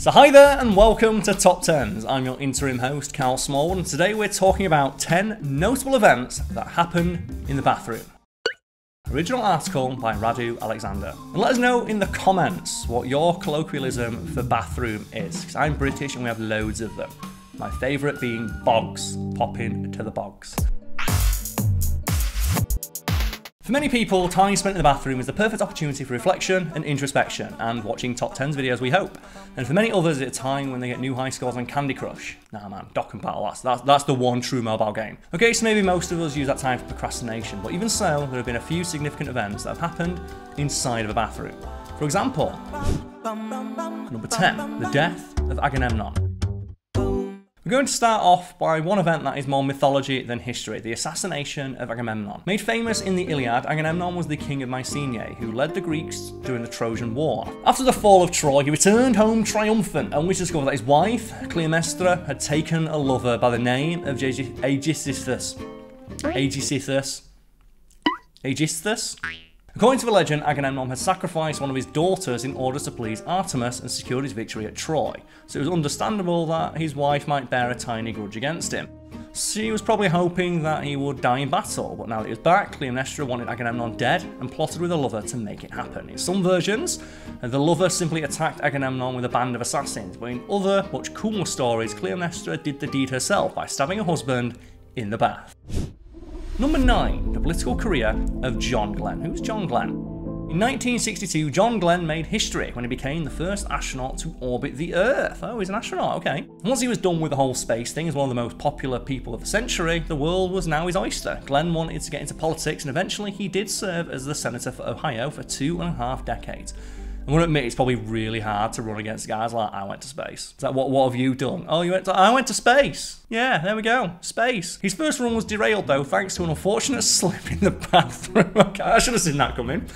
So hi there and welcome to TopTenz. I'm your interim host, Carl Smallwood, and today we're talking about 10 notable events that happen in the bathroom. Original article by Radu Alexander. And let us know in the comments what your colloquialism for bathroom is, because I'm British and we have loads of them. My favourite being bogs, pop in to the bogs. For many people, time spent in the bathroom is the perfect opportunity for reflection and introspection, and watching TopTenz videos, we hope. And for many others, it's a time when they get new high scores on Candy Crush. Nah man, Dock and Battle, that's the one true mobile game. Okay, so maybe most of us use that time for procrastination, but even so, there have been a few significant events that have happened inside of a bathroom. For example, number 10, the death of Agamemnon. We're going to start off by one event that is more mythology than history, the assassination of Agamemnon. Made famous in the Iliad, Agamemnon was the king of Mycenae, who led the Greeks during the Trojan War. After the fall of Troy, he returned home triumphant, only to discover that his wife, Clytemnestra, had taken a lover by the name of Aegisthus. According to the legend, Agamemnon had sacrificed one of his daughters in order to please Artemis and secured his victory at Troy, so it was understandable that his wife might bear a tiny grudge against him. She was probably hoping that he would die in battle, but now that he was back, Clytemnestra wanted Agamemnon dead and plotted with the lover to make it happen. In some versions, the lover simply attacked Agamemnon with a band of assassins, but in other, much cooler stories, Clytemnestra did the deed herself by stabbing her husband in the bath. Number 9, the political career of John Glenn. Who's John Glenn? In 1962, John Glenn made history when he became the first astronaut to orbit the Earth. Oh, he's an astronaut, okay. Once he was done with the whole space thing as one of the most popular people of the century, the world was now his oyster. Glenn wanted to get into politics, and eventually he did serve as the senator for Ohio for 2.5 decades. I'm going to admit it's probably really hard to run against guys like, I went to space. Is that what have you done? Oh, I went to space. Yeah, there we go. Space. His first run was derailed though, thanks to an unfortunate slip in the bathroom. Okay, I should have seen that coming.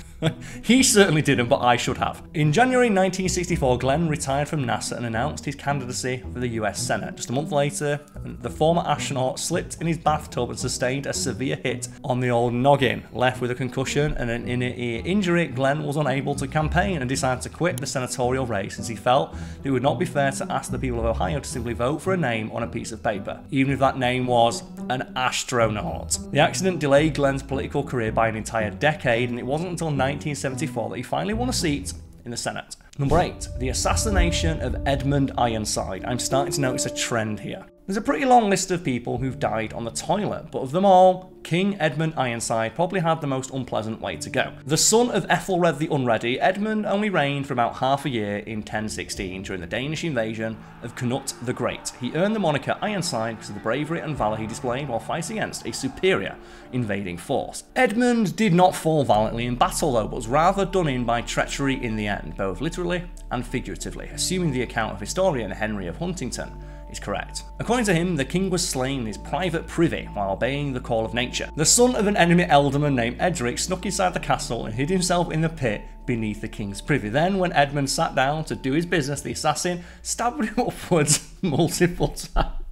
He certainly didn't, but I should have. In January 1964, Glenn retired from NASA and announced his candidacy for the US Senate. Just a month later, the former astronaut slipped in his bathtub and sustained a severe hit on the old noggin. Left with a concussion and an inner ear injury, Glenn was unable to campaign and decided to quit the senatorial race, as he felt it would not be fair to ask the people of Ohio to simply vote for a name on a piece of paper, even if that name was an astronaut. The accident delayed Glenn's political career by an entire decade, and it wasn't until 1974 that he finally won a seat in the Senate. Number 8, the assassination of EDMUND Ironside. I'm starting to notice a trend here. There's a pretty long list of people who've died on the toilet, but of them all, King Edmund Ironside probably had the most unpleasant way to go. The son of Ethelred the Unready, Edmund only reigned for about half a year in 1016 during the Danish invasion of Canute the Great. He earned the moniker Ironside because of the bravery and valour he displayed while fighting against a superior invading force. Edmund did not fall valiantly in battle though, but was rather done in by treachery in the end, both literally and figuratively, assuming the account of historian Henry of Huntington is correct. According to him, the king was slain in his private privy while obeying the call of nature. The son of an enemy ealdorman named Edric snuck inside the castle and hid himself in the pit beneath the king's privy. Then, when Edmund sat down to do his business, the assassin stabbed him upwards multiple times.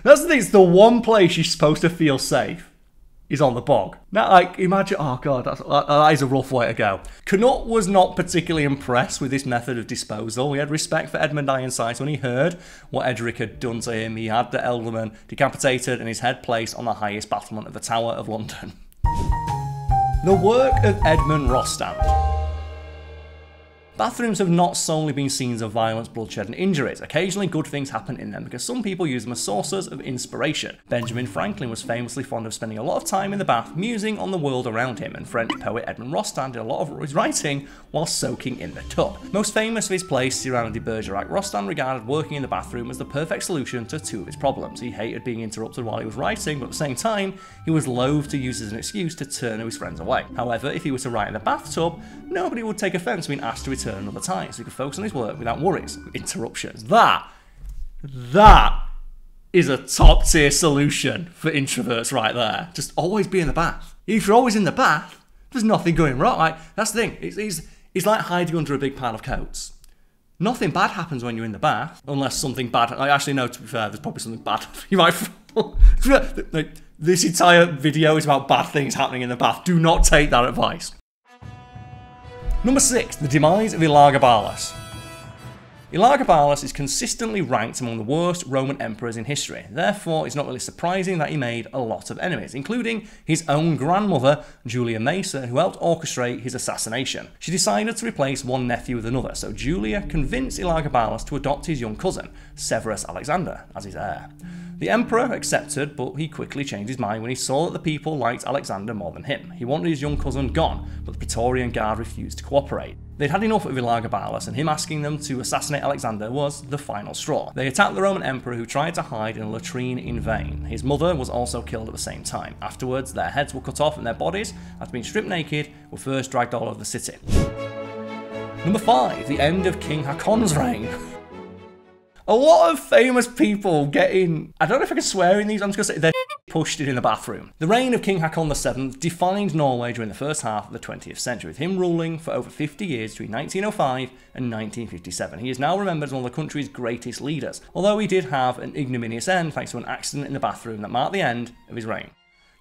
That's the thing, it's the one place you're supposed to feel safe is on the bog. Now, like, imagine, oh god, that is a rough way to go. Canute was not particularly impressed with this method of disposal. He had respect for Edmund Ironside. When he heard what Edric had done to him, he had the ealdorman decapitated and his head placed on the highest battlement of the Tower of London. The work of Edmund Rostand. Bathrooms have not solely been scenes of violence, bloodshed and injuries. Occasionally good things happen in them because some people use them as sources of inspiration. Benjamin Franklin was famously fond of spending a lot of time in the bath musing on the world around him, and French poet Edmond Rostand did a lot of his writing while soaking in the tub. Most famous for his play Cyrano de Bergerac, Rostand regarded working in the bathroom as the perfect solution to two of his problems. He hated being interrupted while he was writing, but at the same time, he was loath to use as an excuse to turn his friends away. However, if he were to write in the bathtub, nobody would take offence to being asked to return another time, so he could focus on his work without worries of interruptions. That is a top tier solution for introverts right there. Just always be in the bath. If you're always in the bath, there's nothing going wrong. Like, that's the thing. It's like hiding under a big pile of coats. Nothing bad happens when you're in the bath, unless something bad. I actually know, to be fair, there's probably something bad. You might. This entire video is about bad things happening in the bath. Do not take that advice. Number 6, the demise of ELAGABALUS. Elagabalus is consistently ranked among the worst Roman emperors in history, therefore it's not really surprising that he made a lot of enemies, including his own grandmother, Julia Maesa, who helped orchestrate his assassination. She decided to replace one nephew with another, so Julia convinced Elagabalus to adopt his young cousin, Severus Alexander, as his heir. The emperor accepted, but he quickly changed his mind when he saw that the people liked Alexander more than him. He wanted his young cousin gone, but the Praetorian Guard refused to cooperate. They'd had enough of Elagabalus, and him asking them to assassinate Alexander was the final straw. They attacked the Roman emperor, who tried to hide in a latrine in vain. His mother was also killed at the same time. Afterwards, their heads were cut off and their bodies, after being stripped naked, were first dragged all over the city. Number 5. The end of King HAAKON'S reign. A lot of famous people getting, I don't know if I can swear in these, I'm just going to say they're pushed in the bathroom. The reign of King Haakon VII defined Norway during the first half of the 20th century, with him ruling for over 50 years between 1905 and 1957. He is now remembered as one of the country's greatest leaders, although he did have an ignominious end thanks to an accident in the bathroom that marked the end of his reign.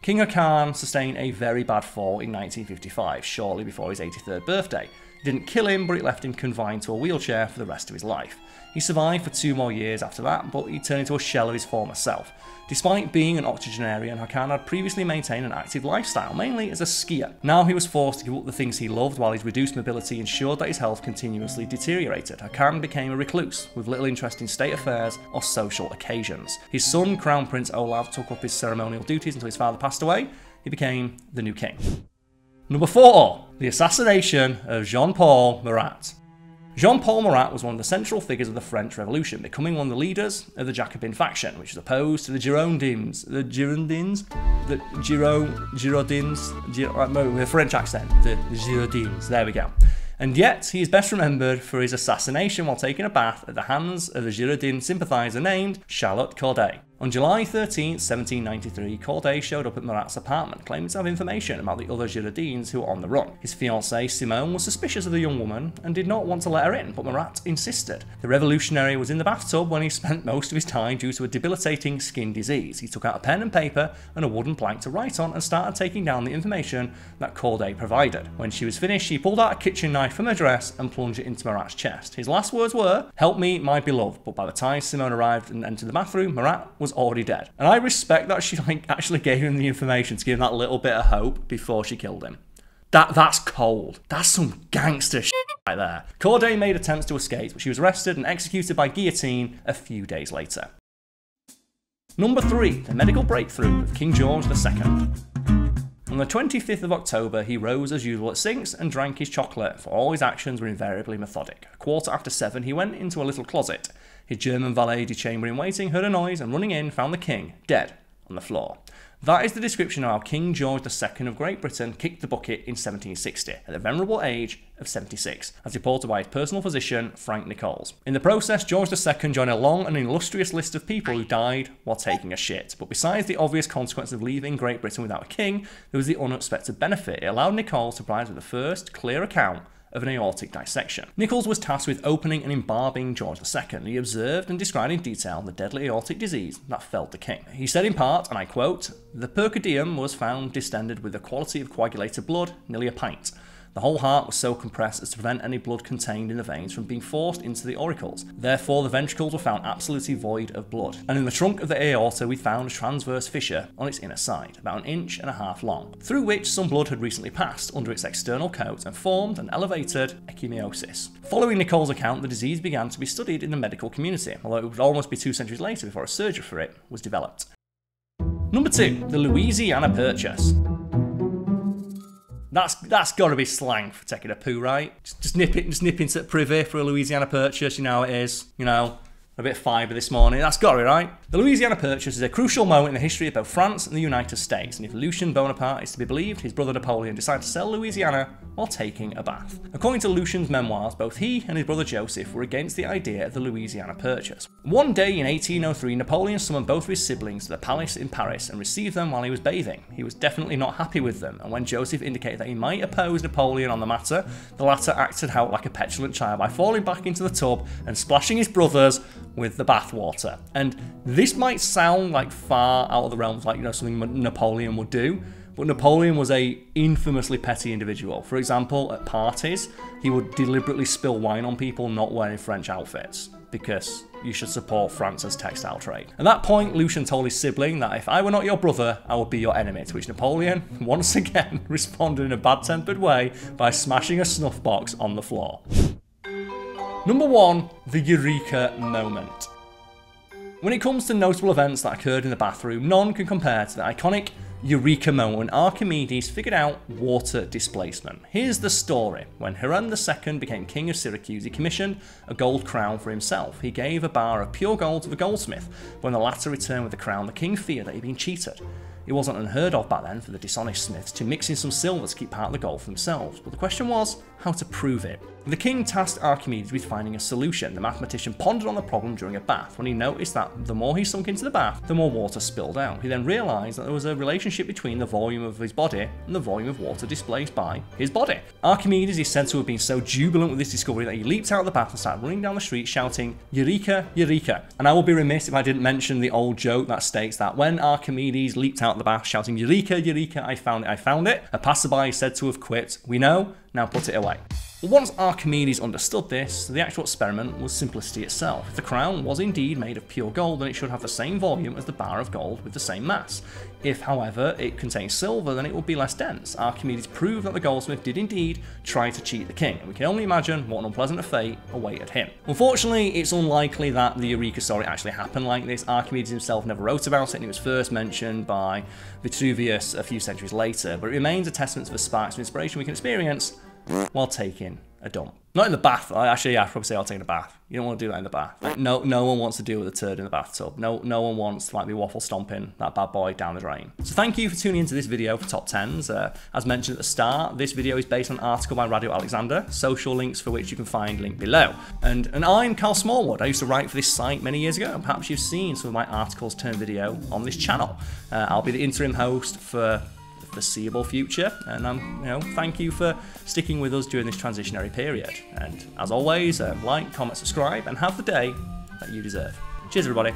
King Haakon sustained a very bad fall in 1955, shortly before his 83rd birthday. It didn't kill him, but it left him confined to a wheelchair for the rest of his life. He survived for 2 more years after that, but he turned into a shell of his former self. Despite being an octogenarian, Haakon had previously maintained an active lifestyle, mainly as a skier. Now he was forced to give up the things he loved, while his reduced mobility ensured that his health continuously deteriorated. Haakon became a recluse, with little interest in state affairs or social occasions. His son, Crown Prince Olav, took up his ceremonial duties until his father passed away. He became the new king. Number 4. The assassination of Jean-Paul Marat. Jean-Paul Marat was one of the central figures of the French Revolution, becoming one of the leaders of the Jacobin faction, which was opposed to the Girondins, with a French accent, the Girondins, there we go. And yet, he is best remembered for his assassination while taking a bath at the hands of a Girondin sympathiser named Charlotte Corday. On July 13, 1793, Corday showed up at Marat's apartment, claiming to have information about the other Girondins who were on the run. His fiancée, Simone, was suspicious of the young woman and did not want to let her in, but Marat insisted. The revolutionary was in the bathtub when he spent most of his time due to a debilitating skin disease. He took out a pen and paper and a wooden plank to write on and started taking down the information that Corday provided. When she was finished, she pulled out a kitchen knife from her dress and plunged it into Marat's chest. His last words were, "Help me, my beloved," but by the time Simone arrived and entered the bathroom, Marat was already dead. And I respect that she actually gave him the information to give him that little bit of hope before she killed him. That's cold. That's some gangster shit right there. Corday made attempts to escape, but she was arrested and executed by guillotine a few days later. Number 3. The medical breakthrough of King George II. On the 25th of October, he rose as usual at 6 and drank his chocolate, for all his actions were invariably methodic. A quarter after 7, he went into a little closet. His German valet de chamber in waiting heard a noise and running in found the king, dead, on the floor. That is the description of how King George II of Great Britain kicked the bucket in 1760, at the venerable age of 76, as reported by his personal physician, Frank Nichols. In the process, George II joined a long and illustrious list of people who died while taking a shit. But besides the obvious consequence of leaving Great Britain without a king, there was the unexpected benefit. It allowed Nichols to provide us with the first clear account of an aortic dissection. Nichols was tasked with opening and embalming George II. He observed and described in detail the deadly aortic disease that felled the king. He said in part, and I quote, "The percardium was found distended with the quality of coagulated blood, nearly a pint. The whole heart was so compressed as to prevent any blood contained in the veins from being forced into the auricles. Therefore, the ventricles were found absolutely void of blood. And in the trunk of the aorta, we found a transverse fissure on its inner side, about 1.5 inches long, through which some blood had recently passed under its external coat and formed an elevated ecchymiosis." Following Nichols' account, the disease began to be studied in the medical community, although it would almost be 2 centuries later before a surgery for it was developed. Number 2. The Louisiana Purchase. That's got to be slang for taking a poo, right? Just nip into the privy for a Louisiana Purchase, you know how it is, you know, a bit of fibre this morning, that's got to be right. The Louisiana Purchase is a crucial moment in the history of both France and the United States, and if Lucien Bonaparte is to be believed, his brother Napoleon decided to sell Louisiana while taking a bath. According to Lucien's memoirs, both he and his brother Joseph were against the idea of the Louisiana Purchase. One day in 1803, Napoleon summoned both of his siblings to the palace in Paris and received them while he was bathing. He was definitely not happy with them, and when Joseph indicated that he might oppose Napoleon on the matter, the latter acted out like a petulant child by falling back into the tub and splashing his brothers with the bathwater. And this might sound like far out of the realms, like, you know, something Napoleon would do, But Napoleon was a infamously petty individual. For example, at parties, he would deliberately spill wine on people not wearing French outfits, because you should support France's textile trade. At that point, Lucian told his sibling that if I were not your brother, I would be your enemy, to which Napoleon, once again, responded in a bad-tempered way by smashing a snuff box on the floor. Number 1, the Eureka moment. When it comes to notable events that occurred in the bathroom, none can compare to the iconic Eureka moment when Archimedes figured out water displacement. Here's the story. When Hiram II became king of Syracuse, he commissioned a gold crown for himself. He gave a bar of pure gold to the goldsmith. When the latter returned with the crown, the king feared that he'd been cheated. It wasn't unheard of back then for the dishonest smiths to mix in some silver to keep part of the gold for themselves, but the question was how to prove it. The king tasked Archimedes with finding a solution. The mathematician pondered on the problem during a bath when he noticed that the more he sunk into the bath, the more water spilled out. He then realised that there was a relationship between the volume of his body and the volume of water displaced by his body. Archimedes is said to have been so jubilant with this discovery that he leaped out of the bath and started running down the street shouting, "Eureka, Eureka." And I will be remiss if I didn't mention the old joke that states that when Archimedes leaped out of the bath shouting, "Eureka, Eureka, I found it, I found it," a passerby is said to have quit, "We know, now put it away." Well, once Archimedes understood this, the actual experiment was simplicity itself. If the crown was indeed made of pure gold, then it should have the same volume as the bar of gold with the same mass. If, however, it contains silver, then it would be less dense. Archimedes proved that the goldsmith did indeed try to cheat the king, and we can only imagine what an unpleasant fate awaited him. Unfortunately, it's unlikely that the Eureka story actually happened like this. Archimedes himself never wrote about it, and it was first mentioned by Vitruvius a few centuries later, but it remains a testament to the sparks of inspiration we can experience while taking a dump. Not in the bath. Actually, yeah, I'd probably say I'll take a bath. You don't want to do that in the bath. Like, no one wants to deal with a turd in the bathtub. No one wants to be waffle stomping that bad boy down the drain. So thank you for tuning into this video for Top 10s. As mentioned at the start, this video is based on an article by Radu Alexander, social links for which you can find linked below. And I'm Carl Smallwood. I used to write for this site many years ago, and perhaps you've seen some of my articles turn video on this channel. I'll be the interim host for foreseeable future, and thank you for sticking with us during this transitionary period. And as always, like, comment, subscribe, and have the day that you deserve. Cheers, everybody.